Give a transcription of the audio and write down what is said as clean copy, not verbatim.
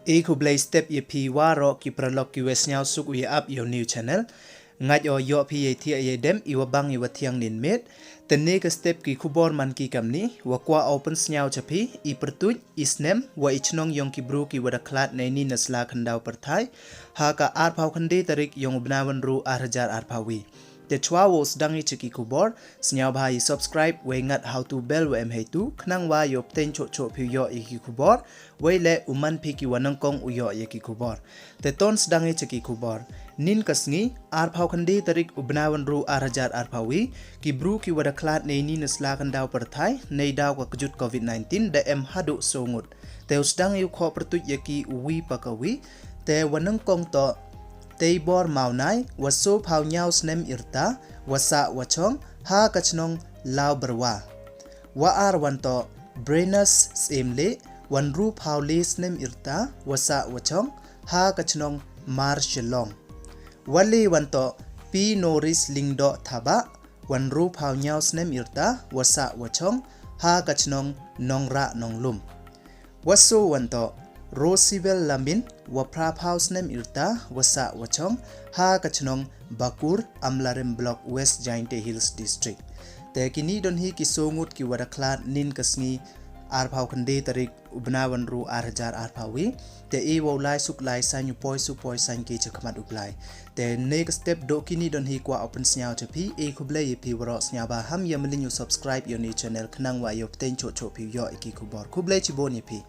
E ku play step ye pi waro ki pralog ki wesnyao suk we up your new channel. Ngat yo pi ye tia ye dem iwa bang iwa tiang nin met. Tene ke step ki kubor man ki kamni wa kwa open snyao chapi I Pyrtuid I snem wa I chnong Yong ki bru ki wada klat na ni nasla khandau perthai haka arpau khande tarik Yong bnawan ru arhajar arpawi. The chwa was dangi chiki kubor snyao bhai subscribe we ngat how to bell we mhaitu khnang wa yo ten cho cho phi yo iki kubor we le uman phi ki wanang kong uyo ye ki kubor the tons dangi chiki kubor nin kasngi ar phau khandi tarik ubnawan ru arhajar arpawi ki bru ki wada klat nei ni nasla kan daw perthai nei daw ka kjut covid-19 da em hadu songut te usdang yu kho Pyrtuid ye ki wi pakawi te wanang kong to Tei bor maunai waso phau nyau snem irta wasa wachong ha kachnong lau berwa wa ar wanto brainus semle wan ru phau le snem irta wasa wachong ha kachnong mar shelong wali wanto pi noris lingdo thaba wan ru phau nyau snem irta wasa wachong ha kachnong nongra nonglum waso wanto Rosibel Lamin wa prap house nem irta wasa wachong ha kachnong Bakur Amlarem Block West Jainte Hills District. Te kini don hi ki songut ki wada klat nin kasngi arphau khande tarik ubnawan ru arhajar arpawi te e wo lai suk lai sanyu poi san ki chakmat uplai. Te next step do kini don hi kwa open snyao chapi e kuble ye pi waro snyaba ham yamelin you subscribe your new channel khnang wa yo ten cho cho pi yo iki kubor kuble chibon ye pi